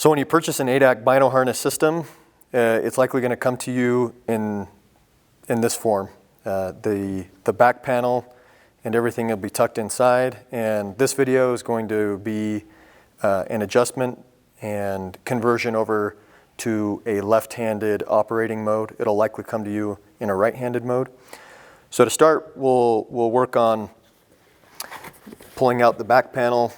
So when you purchase an Adak Bino Harness system, it's likely going to come to you in this form. The back panel and everything will be tucked inside, and this video is going to be an adjustment and conversion over to a left-handed operating mode. It'll likely come to you in a right-handed mode. So to start, we'll work on pulling out the back panel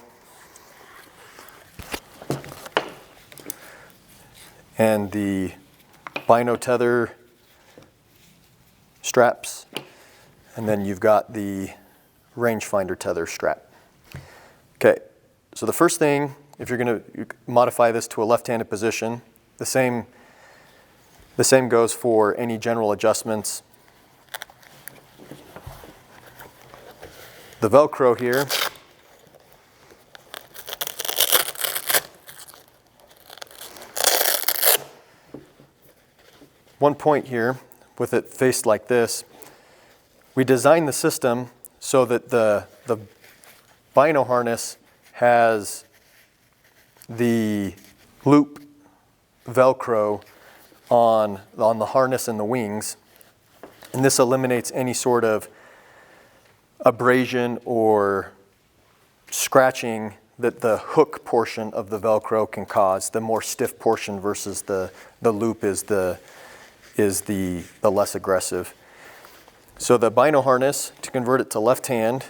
and the Bino tether straps, and then you've got the rangefinder tether strap. Okay, so the first thing, if you're going to modify this to a left-handed position, the same goes for any general adjustments. The Velcro here, one point here with it faced like this, we designed the system so that the Bino harness has the loop Velcro on the harness and the wings, and this eliminates any sort of abrasion or scratching that the hook portion of the Velcro can cause. The more stiff portion versus the loop is the less aggressive. So the Bino harness, to convert it to left hand,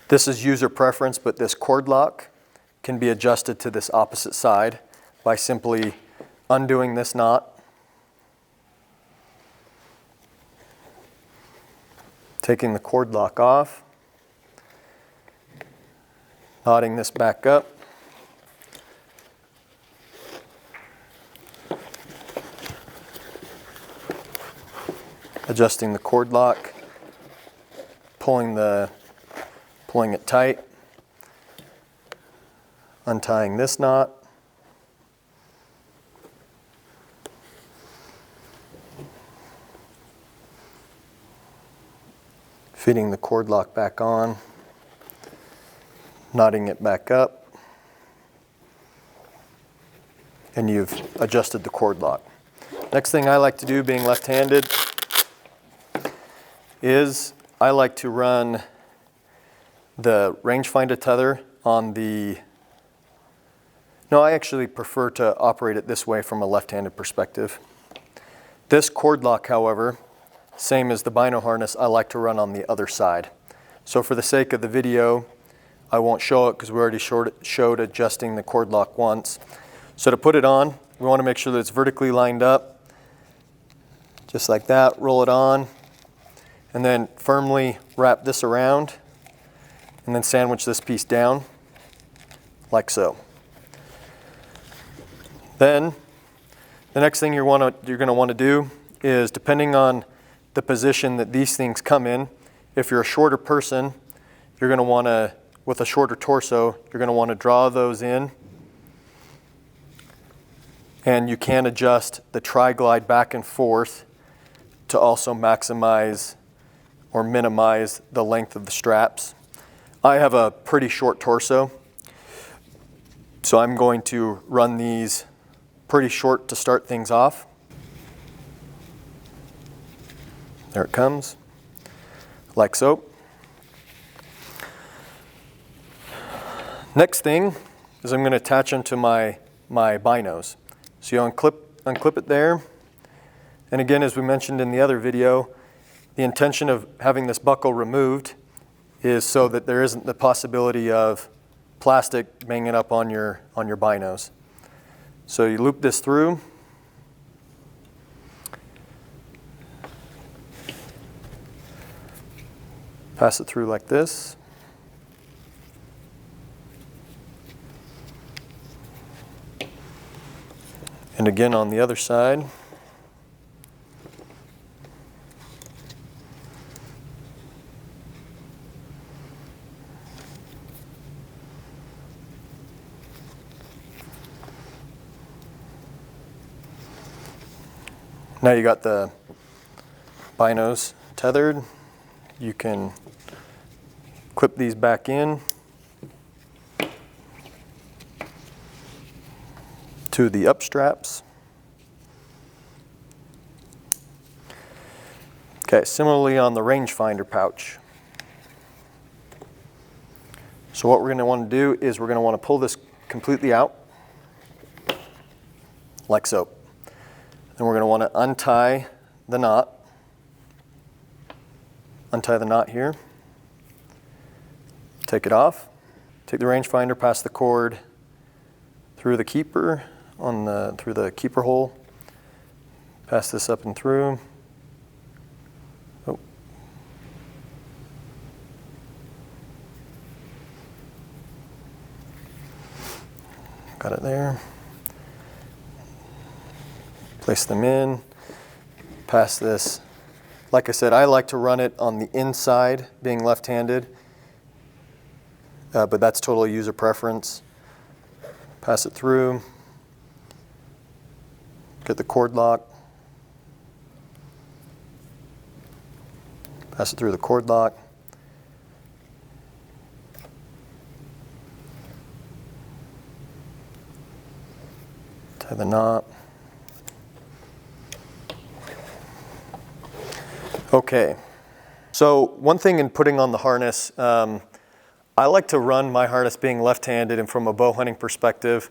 this is user preference, but this cord lock can be adjusted to this opposite side by simply undoing this knot, taking the cord lock off, knotting this back up, adjusting the cord lock, pulling it tight, untying this knot, fitting the cord lock back on, knotting it back up, and you've adjusted the cord lock. Next thing I like to do, being left-handed, is I like to run the rangefinder tether on the... No, I actually prefer to operate it this way from a left-handed perspective. This cord lock, however, same as the Bino harness, I like to run on the other side. So for the sake of the video, I won't show it because we already showed adjusting the cord lock once. So to put it on, we want to make sure that it's vertically lined up, just like that. Roll it on, and then firmly wrap this around, and then sandwich this piece down, like so. Then, the next thing you're going to want to do is, depending on the position that these things come in, if you're a shorter person, you're going to want to, with a shorter torso, you're going to want to draw those in. And you can adjust the tri-glide back and forth to also maximize or minimize the length of the straps. I have a pretty short torso, so I'm going to run these pretty short to start things off. There it comes, like so. Next thing is I'm going to attach them to my binos. So you unclip it there. And again, as we mentioned in the other video, the intention of having this buckle removed is so that there isn't the possibility of plastic banging up on your binos. So you loop this through. Pass it through like this. And again on the other side. Now you got the binos tethered. You can clip these back in. to the up straps. Okay, similarly on the rangefinder pouch. So what we're going to want to do is we're going to want to pull this completely out, like so. And we're going to want to untie the knot. Untie the knot here. Take it off. Take the rangefinder past the cord through the keeper through the keeper hole. Pass this up and through. Oh. Got it there. Place them in. Pass this. Like I said, I like to run it on the inside, being left-handed, but that's totally user preference. Pass it through. Get the cord lock. Pass it through the cord lock. Tie the knot. Okay, so one thing in putting on the harness, I like to run my harness being left-handed and from a bow hunting perspective,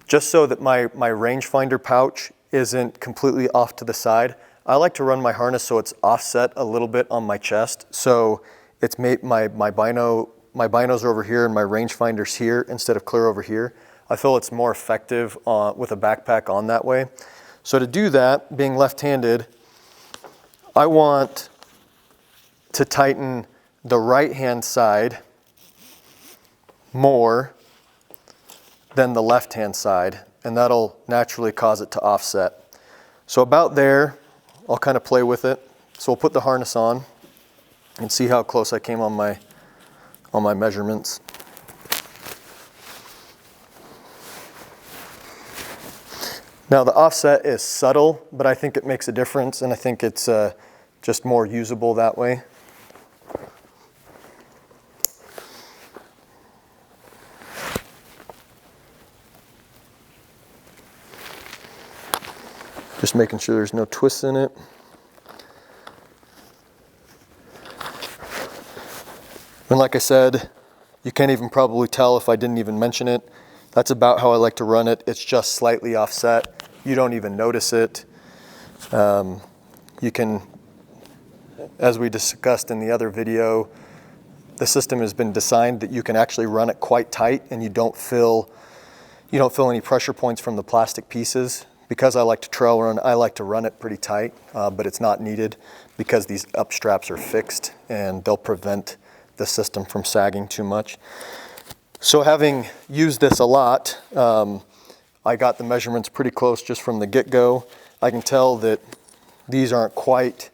just so that my rangefinder pouch isn't completely off to the side. I like to run my harness so it's offset a little bit on my chest. So it's made my binos are over here and my rangefinder's here instead of clear over here. I feel it's more effective with a backpack on that way. So to do that, being left-handed, I want to tighten the right-hand side more than the left-hand side, and that'll naturally cause it to offset. So about there, I'll kind of play with it. So we'll put the harness on and see how close I came on my measurements. Now the offset is subtle, but I think it makes a difference, and I think it's just more usable that way. Just making sure there's no twists in it. And like I said, you can't even probably tell if I didn't even mention it. That's about how I like to run it. It's just slightly offset. You don't even notice it. You can, as we discussed in the other video, the system has been designed that you can actually run it quite tight and you don't feel any pressure points from the plastic pieces. Because I like to trail run, I like to run it pretty tight, but it's not needed because these up straps are fixed and they'll prevent the system from sagging too much. So having used this a lot, I got the measurements pretty close just from the get-go. I can tell that these aren't quite,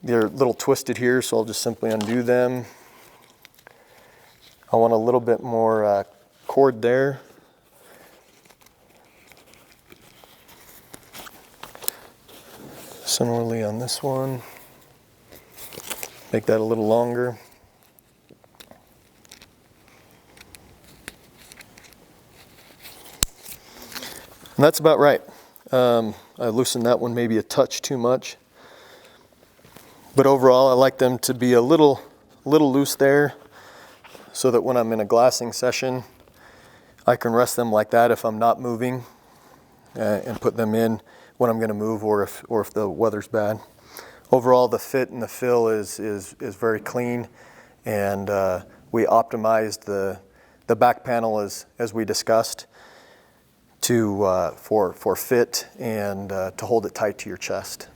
they're a little twisted here, so I'll just simply undo them. I want a little bit more cord there. Similarly on this one, make that a little longer. And that's about right. I loosened that one maybe a touch too much. But overall, I like them to be a little loose there so that when I'm in a glassing session, I can rest them like that if I'm not moving and put them in when I'm going to move or if the weather's bad. Overall, the fit and the fill is very clean, and we optimized the back panel as we discussed for fit and to hold it tight to your chest.